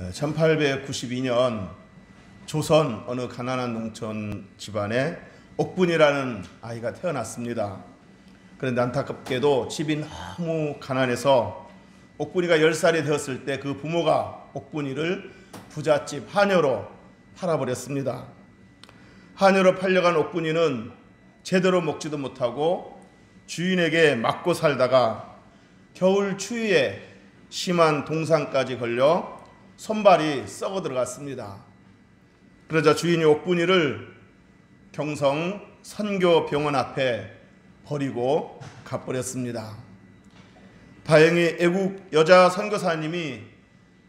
1892년 조선 어느 가난한 농촌 집안에 옥분이라는 아이가 태어났습니다. 그런데 안타깝게도 집이 너무 가난해서 옥분이가 10살이 되었을 때 그 부모가 옥분이를 부잣집 하녀로 팔아버렸습니다. 하녀로 팔려간 옥분이는 제대로 먹지도 못하고 주인에게 맞고 살다가 겨울 추위에 심한 동상까지 걸려 손발이 썩어 들어갔습니다. 그러자 주인이 옥분이를 경성 선교병원 앞에 버리고 가버렸습니다. 다행히 애국 여자 선교사님이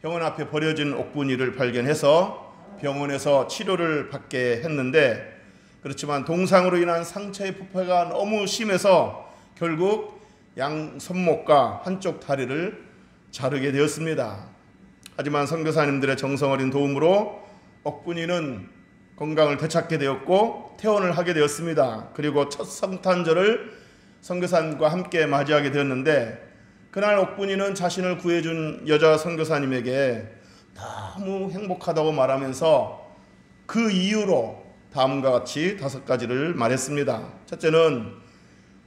병원 앞에 버려진 옥분이를 발견해서 병원에서 치료를 받게 했는데, 그렇지만 동상으로 인한 상처의 부패가 너무 심해서 결국 양 손목과 한쪽 다리를 자르게 되었습니다. 하지만 선교사님들의 정성어린 도움으로 옥분이는 건강을 되찾게 되었고 퇴원을 하게 되었습니다. 그리고 첫 성탄절을 선교사님과 함께 맞이하게 되었는데, 그날 옥분이는 자신을 구해준 여자 선교사님에게 너무 행복하다고 말하면서 그 이유로 다음과 같이 5가지를 말했습니다. 첫째는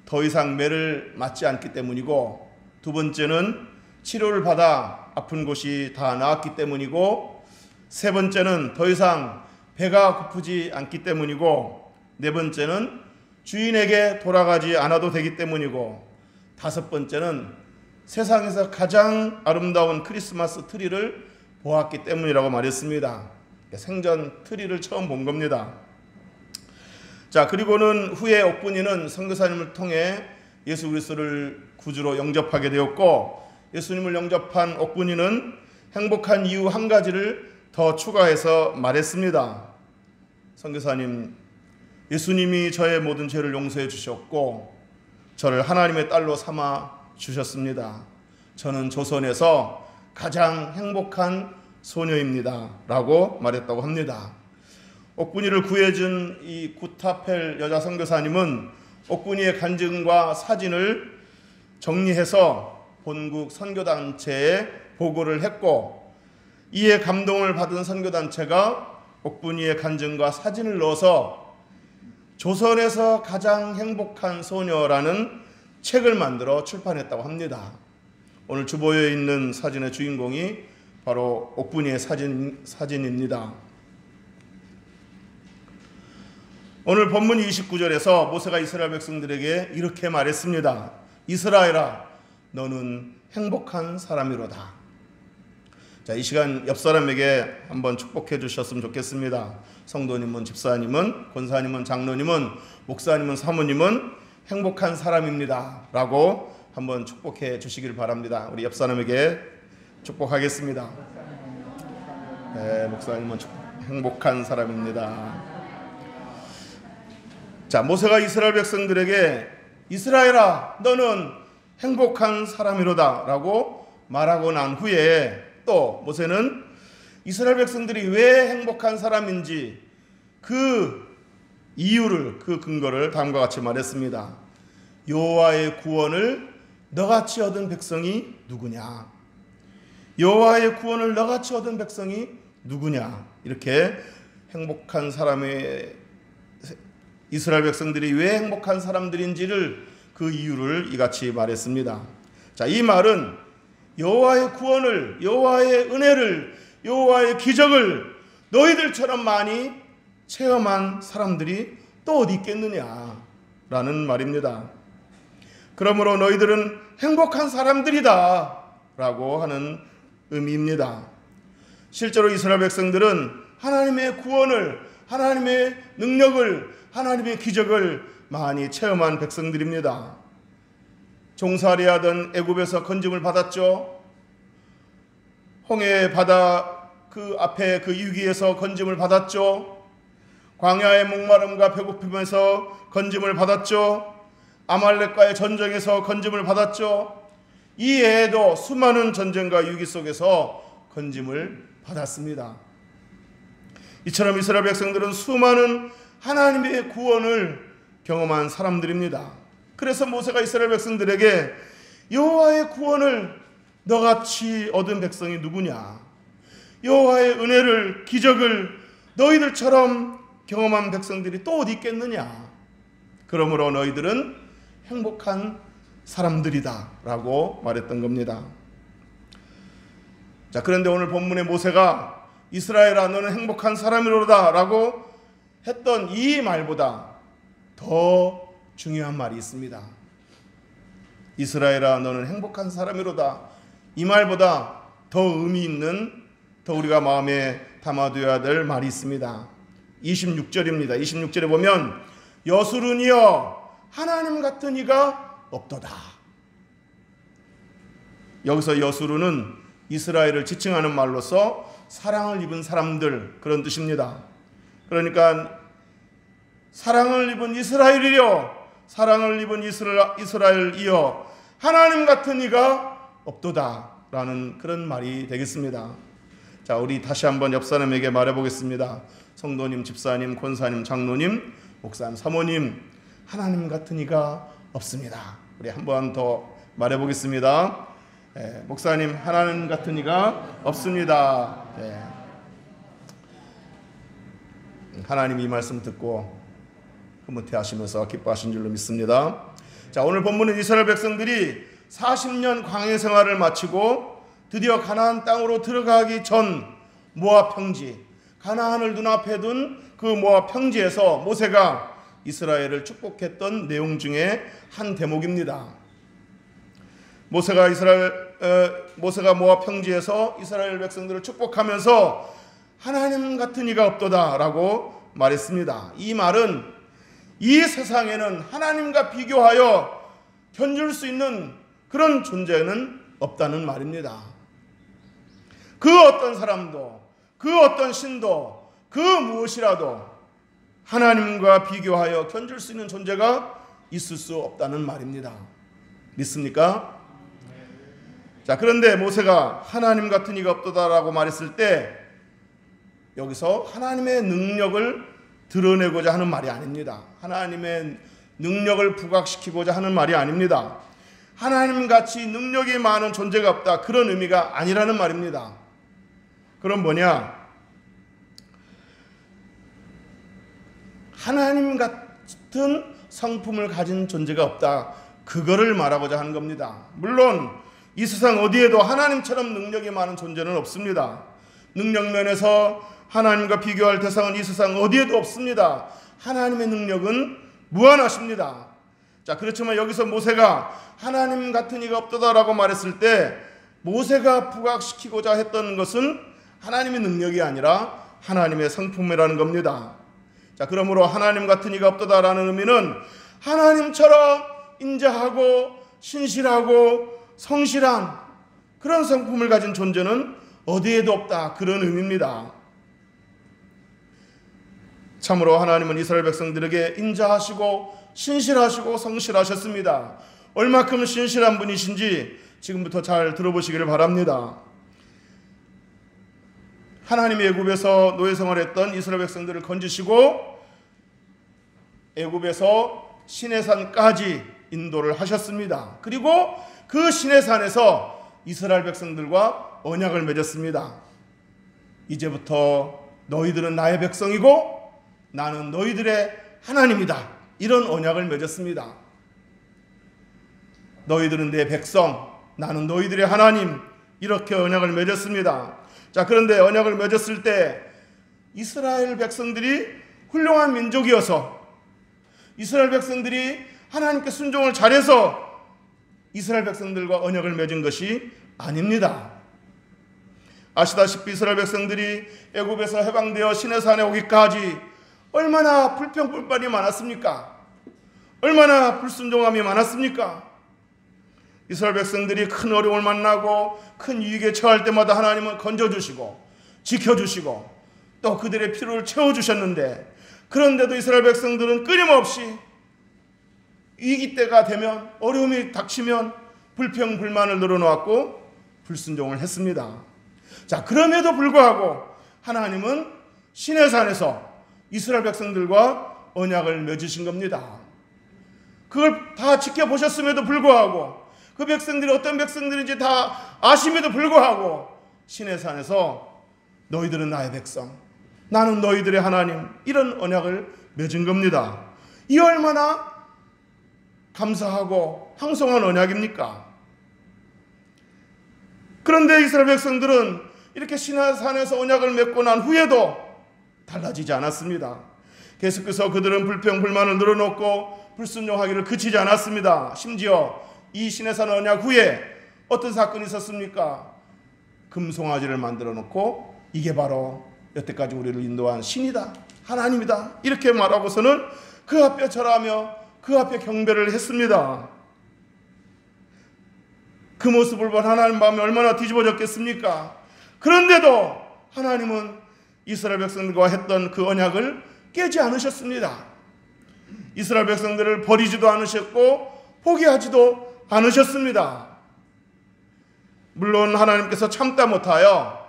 더 이상 매를 맞지 않기 때문이고, 두 번째는 치료를 받아 아픈 곳이 다 나았기 때문이고, 세 번째는 더 이상 배가 고프지 않기 때문이고, 네 번째는 주인에게 돌아가지 않아도 되기 때문이고, 5번째는 세상에서 가장 아름다운 크리스마스 트리를 보았기 때문이라고 말했습니다. 생전 트리를 처음 본 겁니다. 자, 그리고는 후에 옥분이는 선교사님을 통해 예수 그리스도를 구주로 영접하게 되었고, 예수님을 영접한 옥분이는 행복한 이유 한 가지를 더 추가해서 말했습니다. 선교사님, 예수님이 저의 모든 죄를 용서해 주셨고 저를 하나님의 딸로 삼아 주셨습니다. 저는 조선에서 가장 행복한 소녀입니다 라고 말했다고 합니다. 옥분이를 구해준 이 구타펠 여자 선교사님은 옥분이의 간증과 사진을 정리해서 본국 선교단체에 보고를 했고, 이에 감동을 받은 선교단체가 옥분이의 간증과 사진을 넣어서 조선에서 가장 행복한 소녀라는 책을 만들어 출판했다고 합니다. 오늘 주보에 있는 사진의 주인공이 바로 옥분이의 사진입니다. 오늘 본문 29절에서 모세가 이스라엘 백성들에게 이렇게 말했습니다. 이스라엘아, 너는 행복한 사람이로다. 자, 이 시간 옆 사람에게 한번 축복해 주셨으면 좋겠습니다. 성도님은, 집사님은, 권사님은, 장로님은, 목사님은, 사모님은 행복한 사람입니다 라고 한번 축복해 주시길 바랍니다. 우리 옆 사람에게 축복하겠습니다. 네, 목사님은 행복한 사람입니다. 자, 모세가 이스라엘 백성들에게 이스라엘아, 너는 행복한 사람이로다 라고 말하고 난 후에 또 모세는 이스라엘 백성들이 왜 행복한 사람인지 그 이유를, 그 근거를 다음과 같이 말했습니다. 여호와의 구원을 너같이 얻은 백성이 누구냐? 여호와의 구원을 너같이 얻은 백성이 누구냐? 이렇게 행복한 사람의 이스라엘 백성들이 왜 행복한 사람들인지를, 그 이유를 이같이 말했습니다. 자, 이 말은 여호와의 구원을, 여호와의 은혜를, 여호와의 기적을 너희들처럼 많이 체험한 사람들이 또 어디 있겠느냐라는 말입니다. 그러므로 너희들은 행복한 사람들이다 라고 하는 의미입니다. 실제로 이스라엘 백성들은 하나님의 구원을, 하나님의 능력을, 하나님의 기적을 많이 체험한 백성들입니다. 종살이하던 애굽에서 건짐을 받았죠. 홍해 바다 그 앞에 그 위기에서 건짐을 받았죠. 광야의 목마름과 배고픔에서 건짐을 받았죠. 아말렉과의 전쟁에서 건짐을 받았죠. 이외에도 수많은 전쟁과 위기 속에서 건짐을 받았습니다. 이처럼 이스라엘 백성들은 수많은 하나님의 구원을 경험한 사람들입니다. 그래서 모세가 이스라엘 백성들에게 여호와의 구원을 너같이 얻은 백성이 누구냐? 여호와의 은혜를, 기적을 너희들처럼 경험한 백성들이 또 어디 있겠느냐. 그러므로 너희들은 행복한 사람들이다 라고 말했던 겁니다. 자, 그런데 오늘 본문의 모세가 이스라엘아 너는 행복한 사람이로다 라고 했던 이 말보다 더 중요한 말이 있습니다. 이스라엘아 너는 행복한 사람이로다, 이 말보다 더 의미 있는, 더 우리가 마음에 담아둬야 될 말이 있습니다. 26절입니다. 26절에 보면 여수르니여 하나님 같은 이가 없도다. 여기서 여수르는 이스라엘을 지칭하는 말로서 사랑을 입은 사람들, 그런 뜻입니다. 그러니까 사랑을 입은 이스라엘이여, 사랑을 입은 이스라엘이여 하나님 같은 이가 없도다 라는 그런 말이 되겠습니다. 자, 우리 다시 한번 옆 사람에게 말해보겠습니다. 성도님, 집사님, 권사님, 장로님, 목사님, 사모님, 하나님 같은 이가 없습니다. 우리 한번 더 말해보겠습니다. 목사님, 하나님 같은 이가 없습니다. 하나님 이 말씀 듣고 흐뭇해하시면서 기뻐하신 줄로 믿습니다. 자, 오늘 본문은 이스라엘 백성들이 40년 광야 생활을 마치고 드디어 가나안 땅으로 들어가기 전 모압 평지, 가나안을 눈앞에 둔 그 모압 평지에서 모세가 이스라엘을 축복했던 내용 중에 한 대목입니다. 모세가 모압 평지에서 이스라엘 백성들을 축복하면서 하나님 같은 이가 없도다라고 말했습니다. 이 말은 이 세상에는 하나님과 비교하여 견줄 수 있는 그런 존재는 없다는 말입니다. 그 어떤 사람도, 그 어떤 신도, 그 무엇이라도 하나님과 비교하여 견줄 수 있는 존재가 있을 수 없다는 말입니다. 믿습니까? 자, 그런데 모세가 하나님 같은 이가 없도다라고 말했을 때 여기서 하나님의 능력을 드러내고자 하는 말이 아닙니다. 하나님의 능력을 부각시키고자 하는 말이 아닙니다. 하나님같이 능력이 많은 존재가 없다, 그런 의미가 아니라는 말입니다. 그럼 뭐냐? 하나님 같은 성품을 가진 존재가 없다, 그거를 말하고자 하는 겁니다. 물론 이 세상 어디에도 하나님처럼 능력이 많은 존재는 없습니다. 능력 면에서 하나님과 비교할 대상은 이 세상 어디에도 없습니다. 하나님의 능력은 무한하십니다. 자, 그렇지만 여기서 모세가 하나님 같은 이가 없도다라고 말했을 때 모세가 부각시키고자 했던 것은 하나님의 능력이 아니라 하나님의 성품이라는 겁니다. 자, 그러므로 하나님 같은 이가 없도다라는 의미는 하나님처럼 인자하고 신실하고 성실한 그런 성품을 가진 존재는 어디에도 없다, 그런 의미입니다. 참으로 하나님은 이스라엘 백성들에게 인자하시고 신실하시고 성실하셨습니다. 얼마큼 신실한 분이신지 지금부터 잘 들어보시기를 바랍니다. 하나님이 애굽에서 노예 생활했던 이스라엘 백성들을 건지시고 애굽에서 시내산까지 인도를 하셨습니다. 그리고 그 시내산에서 이스라엘 백성들과 언약을 맺었습니다. 이제부터 너희들은 나의 백성이고 나는 너희들의 하나님이다, 이런 언약을 맺었습니다. 너희들은 내 백성, 나는 너희들의 하나님, 이렇게 언약을 맺었습니다. 자, 그런데 언약을 맺었을 때 이스라엘 백성들이 훌륭한 민족이어서, 이스라엘 백성들이 하나님께 순종을 잘해서 이스라엘 백성들과 언약을 맺은 것이 아닙니다. 아시다시피 이스라엘 백성들이 애굽에서 해방되어 시내산에 오기까지 얼마나 불평불만이 많았습니까? 얼마나 불순종함이 많았습니까? 이스라엘 백성들이 큰 어려움을 만나고 큰 위기에 처할 때마다 하나님은 건져주시고 지켜주시고 또 그들의 필요를 채워주셨는데, 그런데도 이스라엘 백성들은 끊임없이 위기 때가 되면, 어려움이 닥치면 불평불만을 늘어놓았고 불순종을 했습니다. 자, 그럼에도 불구하고 하나님은 시내산에서 이스라엘 백성들과 언약을 맺으신 겁니다. 그걸 다 지켜보셨음에도 불구하고, 그 백성들이 어떤 백성들인지 다 아심에도 불구하고 시내산에서 너희들은 나의 백성, 나는 너희들의 하나님, 이런 언약을 맺은 겁니다. 이 얼마나 감사하고 황송한 언약입니까? 그런데 이스라엘 백성들은 이렇게 시내산에서 언약을 맺고 난 후에도 달라지지 않았습니다. 계속해서 그들은 불평 불만을 늘어놓고 불순종하기를 그치지 않았습니다. 심지어 이 시내산 언약 후에 어떤 사건이 있었습니까? 금송아지를 만들어 놓고 이게 바로 여태까지 우리를 인도한 신이다, 하나님이다, 이렇게 말하고서는 그 앞에 절하며 그 앞에 경배를 했습니다. 그 모습을 본 하나님 마음이 얼마나 뒤집어졌겠습니까? 그런데도 하나님은 이스라엘 백성들과 했던 그 언약을 깨지 않으셨습니다. 이스라엘 백성들을 버리지도 않으셨고 포기하지도 않으셨습니다. 물론 하나님께서 참다 못하여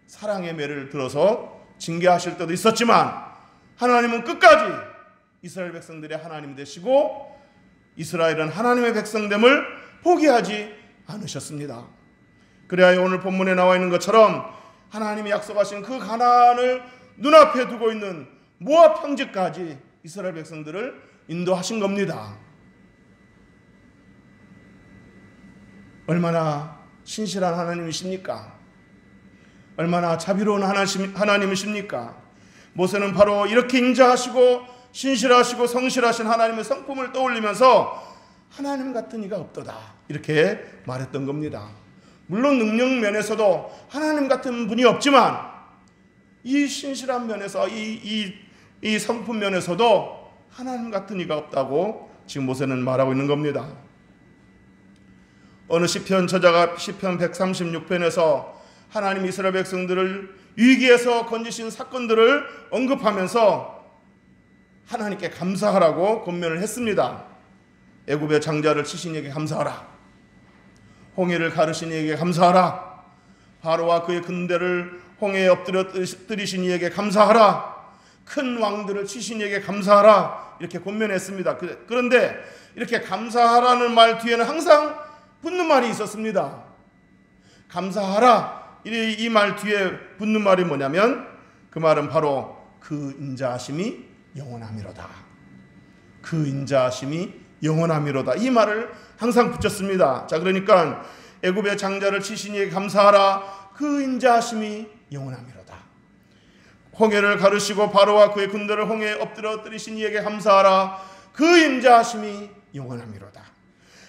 사랑의 매를 들어서 징계하실 때도 있었지만 하나님은 끝까지 이스라엘 백성들의 하나님이 되시고 이스라엘은 하나님의 백성됨을 포기하지 않으셨습니다. 그래야 오늘 본문에 나와 있는 것처럼 하나님이 약속하신 그 가나안을 눈앞에 두고 있는 모압 평지까지 이스라엘 백성들을 인도하신 겁니다. 얼마나 신실한 하나님이십니까? 얼마나 자비로운 하나님이십니까? 모세는 바로 이렇게 인자하시고 신실하시고 성실하신 하나님의 성품을 떠올리면서 하나님 같은 이가 없도다, 이렇게 말했던 겁니다. 물론 능력 면에서도 하나님 같은 분이 없지만 이 신실한 면에서 이 성품 면에서도 하나님 같은 이가 없다고 지금 모세는 말하고 있는 겁니다. 어느 시편 저자가 시편 136편에서 하나님 이스라엘 백성들을 위기에서 건지신 사건들을 언급하면서 하나님께 감사하라고 권면을 했습니다. 애굽의 장자를 치신 이에게 감사하라, 홍해를 가르신 이에게 감사하라, 바로와 그의 군대를 홍해에 엎드리신 이에게 감사하라, 큰 왕들을 치신 이에게 감사하라, 이렇게 권면했습니다. 그런데 이렇게 감사하라는 말 뒤에는 항상 붙는 말이 있었습니다. 감사하라, 이 말 뒤에 붙는 말이 뭐냐면 그 말은 바로 그 인자하심이 영원함이로다, 그 인자하심이 영원함이로다, 이 말을 항상 붙였습니다. 자, 그러니까 애굽의 장자를 치신 이에게 감사하라, 그 인자하심이 영원함이로다. 홍해를 가르시고 바로와 그의 군대를 홍해에 엎드리신 이에게 감사하라, 그 인자하심이 영원함이로다.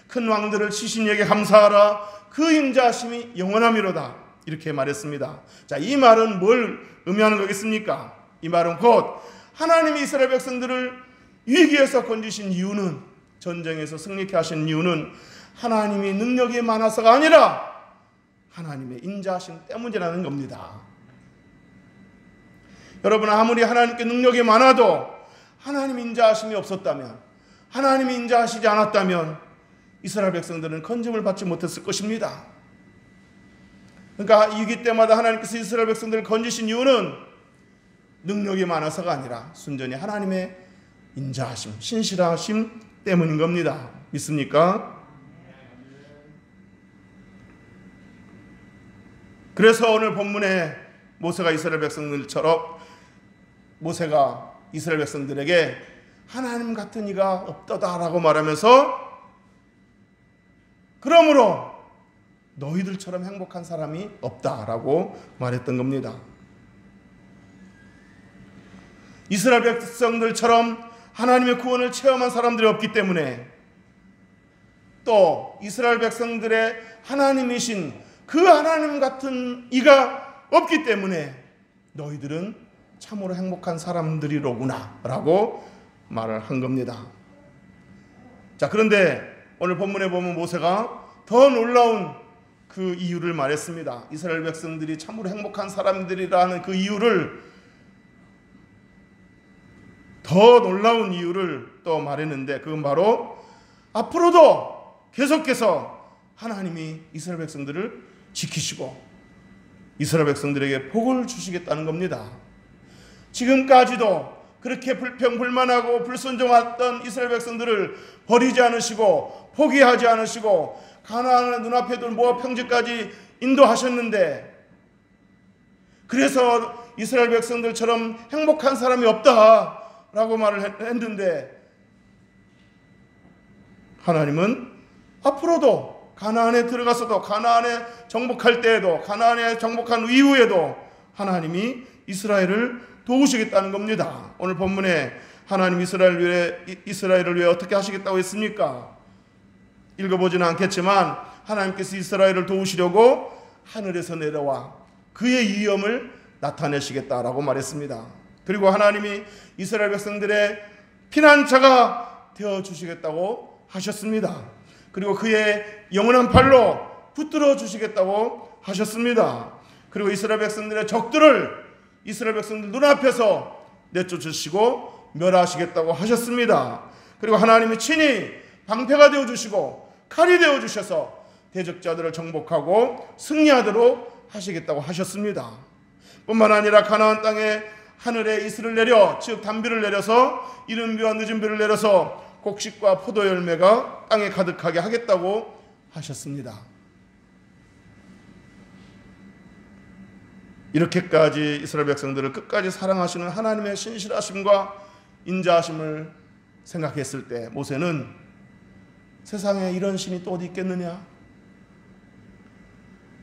큰 왕들을 치신 이에게 감사하라, 그 인자하심이 영원함이로다, 이렇게 말했습니다. 자, 이 말은 뭘 의미하는 거겠습니까? 이 말은 곧 하나님이 이스라엘 백성들을 위기에서 건지신 이유는, 전쟁에서 승리케 하신 이유는 하나님이 능력이 많아서가 아니라 하나님의 인자하심 때문이라는 겁니다. 여러분, 아무리 하나님께 능력이 많아도 하나님 인자하심이 없었다면, 하나님이 인자하시지 않았다면 이스라엘 백성들은 건짐을 받지 못했을 것입니다. 그러니까 위기 때마다 하나님께서 이스라엘 백성들을 건지신 이유는 능력이 많아서가 아니라 순전히 하나님의 인자하심, 신실하심 때문인 겁니다. 믿습니까? 그래서 오늘 본문에 모세가 이스라엘 백성들에게 하나님 같은 이가 없다라고 말하면서 그러므로 너희들처럼 행복한 사람이 없다라고 말했던 겁니다. 이스라엘 백성들처럼 하나님의 구원을 체험한 사람들이 없기 때문에, 또 이스라엘 백성들의 하나님이신 그 하나님 같은 이가 없기 때문에 너희들은 참으로 행복한 사람들이로구나 라고 말을 한 겁니다. 자, 그런데 오늘 본문에 보면 모세가 더 놀라운 그 이유를 말했습니다. 이스라엘 백성들이 참으로 행복한 사람들이라는 그 이유를, 더 놀라운 이유를 또 말했는데, 그건 바로 앞으로도 계속해서 하나님이 이스라엘 백성들을 지키시고 이스라엘 백성들에게 복을 주시겠다는 겁니다. 지금까지도 그렇게 불평불만하고 불순종했던 이스라엘 백성들을 버리지 않으시고 포기하지 않으시고 가나안의 눈앞에 둘 모압 평지까지 인도하셨는데, 그래서 이스라엘 백성들처럼 행복한 사람이 없다라고 말을 했는데, 하나님은 앞으로도 가나안에 들어가서도, 가나안에 정복할 때에도, 가나안에 정복한 이후에도 하나님이 이스라엘을 도우시겠다는 겁니다. 오늘 본문에 하나님 이스라엘을 위해 어떻게 하시겠다고 했습니까? 읽어보지는 않겠지만 하나님께서 이스라엘을 도우시려고 하늘에서 내려와 그의 위엄을 나타내시겠다라고 말했습니다. 그리고 하나님이 이스라엘 백성들의 피난처가 되어주시겠다고 하셨습니다. 그리고 그의 영원한 팔로 붙들어 주시겠다고 하셨습니다. 그리고 이스라엘 백성들의 적들을 이스라엘 백성들 눈앞에서 내쫓으시고 멸하시겠다고 하셨습니다. 그리고 하나님이 친히 방패가 되어주시고 칼이 되어주셔서 대적자들을 정복하고 승리하도록 하시겠다고 하셨습니다. 뿐만 아니라 가나안 땅에 하늘에 이슬을 내려, 즉 단비를 내려서, 이른 비와 늦은 비를 내려서 곡식과 포도 열매가 땅에 가득하게 하겠다고 하셨습니다. 이렇게까지 이스라엘 백성들을 끝까지 사랑하시는 하나님의 신실하심과 인자하심을 생각했을 때 모세는 세상에 이런 신이 또 어디 있겠느냐,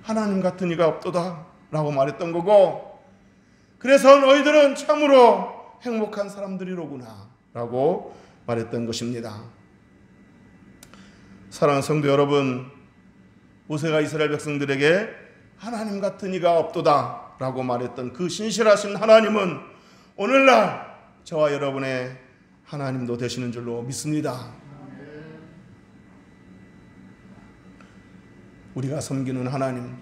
하나님 같은 이가 없도다 라고 말했던 거고, 그래서 너희들은 참으로 행복한 사람들이로구나 라고 말했던 것입니다. 사랑하는 성도 여러분, 모세가 이스라엘 백성들에게 하나님 같은 이가 없도다 라고 말했던 그 신실하신 하나님은 오늘날 저와 여러분의 하나님도 되시는 줄로 믿습니다. 우리가 섬기는 하나님,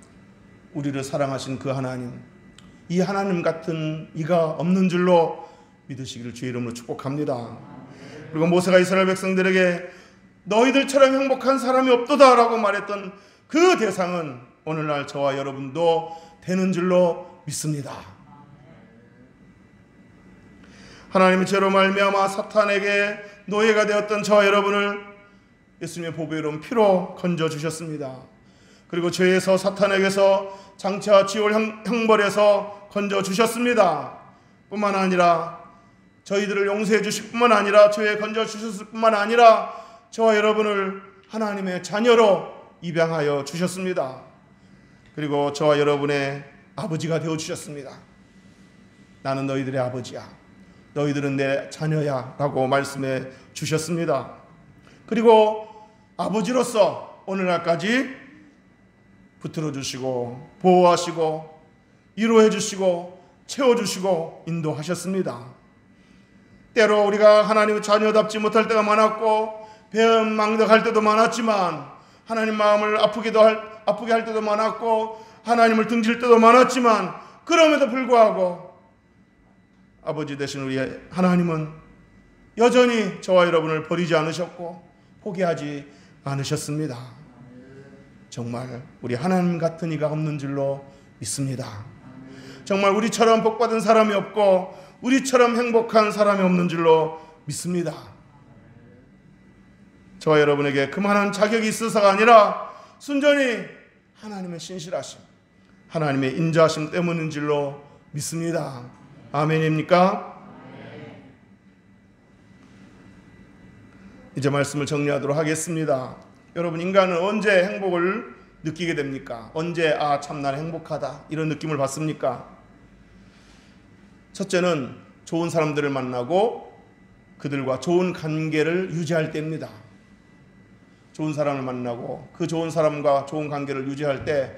우리를 사랑하신 그 하나님, 이 하나님 같은 이가 없는 줄로 믿으시기를 주의 이름으로 축복합니다. 그리고 모세가 이스라엘 백성들에게 너희들처럼 행복한 사람이 없도다라고 말했던 그 대상은 오늘날 저와 여러분도 되는 줄로 믿습니다. 하나님의 죄로 말미암아 사탄에게 노예가 되었던 저와 여러분을 예수님의 보배로운 피로 건져주셨습니다. 그리고 죄에서, 사탄에게서, 장차와 지옥 형벌에서 건져주셨습니다. 뿐만 아니라 저희들을 용서해 주실 뿐만 아니라, 죄에 건져주셨을 뿐만 아니라 저와 여러분을 하나님의 자녀로 입양하여 주셨습니다. 그리고 저와 여러분의 아버지가 되어주셨습니다. 나는 너희들의 아버지야, 너희들은 내 자녀야 라고 말씀해 주셨습니다. 그리고 아버지로서 오늘날까지 붙들어 주시고 보호하시고 위로해 주시고 채워주시고 인도하셨습니다. 때로 우리가 하나님의 자녀답지 못할 때가 많았고 배은망덕할 때도 많았지만, 하나님 마음을 아프게 할 때도 많았고, 하나님을 등질 때도 많았지만, 그럼에도 불구하고 아버지 되신 우리 하나님은 여전히 저와 여러분을 버리지 않으셨고 포기하지 않으셨습니다. 정말 우리 하나님 같은 이가 없는 줄로 믿습니다. 정말 우리처럼 복받은 사람이 없고 우리처럼 행복한 사람이 없는 줄로 믿습니다. 저와 여러분에게 그만한 자격이 있어서가 아니라 순전히 하나님의 신실하심, 하나님의 인자하심 때문인 줄로 믿습니다. 아멘입니까? 이제 말씀을 정리하도록 하겠습니다. 여러분, 인간은 언제 행복을 느끼게 됩니까? 언제 참 나는 행복하다 이런 느낌을 받습니까? 첫째는 좋은 사람들을 만나고 그들과 좋은 관계를 유지할 때입니다. 좋은 사람을 만나고 그 좋은 사람과 좋은 관계를 유지할 때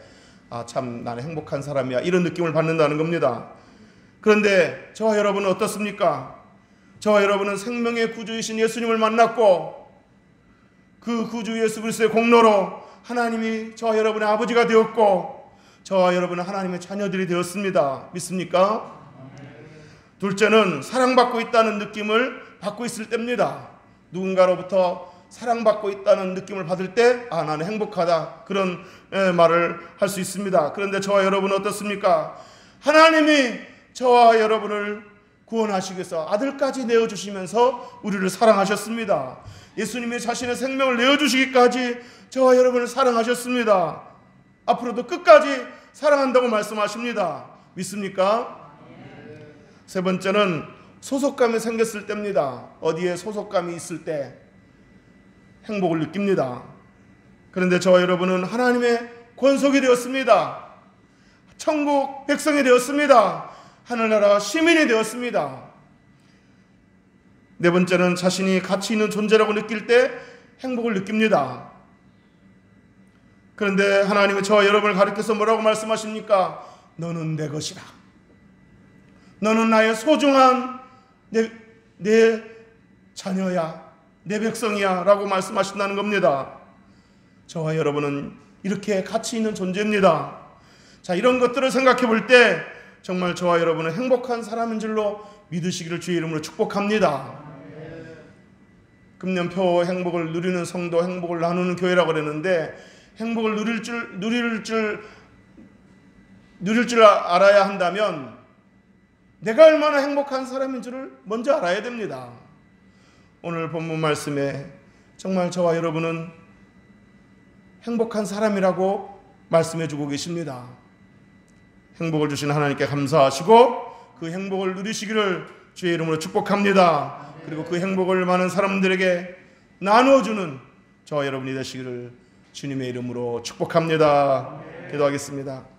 참 나는 행복한 사람이야 이런 느낌을 받는다는 겁니다. 그런데 저와 여러분은 어떻습니까? 저와 여러분은 생명의 구주이신 예수님을 만났고 그 구주 예수 그리스도의 공로로 하나님이 저와 여러분의 아버지가 되었고 저와 여러분은 하나님의 자녀들이 되었습니다. 믿습니까? 둘째는 사랑받고 있다는 느낌을 받고 있을 때입니다. 누군가로부터 사랑받고 있다는 느낌을 받을 때 나는 행복하다 그런 말을 할 수 있습니다. 그런데 저와 여러분은 어떻습니까? 하나님이 저와 여러분을 구원하시기 위해서 아들까지 내어주시면서 우리를 사랑하셨습니다. 예수님이 자신의 생명을 내어주시기까지 저와 여러분을 사랑하셨습니다. 앞으로도 끝까지 사랑한다고 말씀하십니다. 믿습니까? 세 번째는 소속감이 생겼을 때입니다. 어디에 소속감이 있을 때 행복을 느낍니다. 그런데 저와 여러분은 하나님의 권속이 되었습니다. 천국 백성이 되었습니다. 하늘나라 시민이 되었습니다. 네 번째는 자신이 가치 있는 존재라고 느낄 때 행복을 느낍니다. 그런데 하나님은 저와 여러분을 가리켜서 뭐라고 말씀하십니까? 너는 내 것이다. 너는 나의 소중한 내 자녀야, 내 백성이야 라고 말씀하신다는 겁니다. 저와 여러분은 이렇게 가치 있는 존재입니다. 자, 이런 것들을 생각해 볼 때 정말 저와 여러분은 행복한 사람인 줄로 믿으시기를 주의 이름으로 축복합니다. 금년표 행복을 누리는 성도, 행복을 나누는 교회라고 그랬는데, 행복을 누릴 줄 알아야 한다면 내가 얼마나 행복한 사람인 줄을 먼저 알아야 됩니다. 오늘 본문 말씀에 정말 저와 여러분은 행복한 사람이라고 말씀해 주고 계십니다. 행복을 주신 하나님께 감사하시고 그 행복을 누리시기를 주의 이름으로 축복합니다. 그리고 그 행복을 많은 사람들에게 나누어주는 저와 여러분이 되시기를 주님의 이름으로 축복합니다. 기도하겠습니다.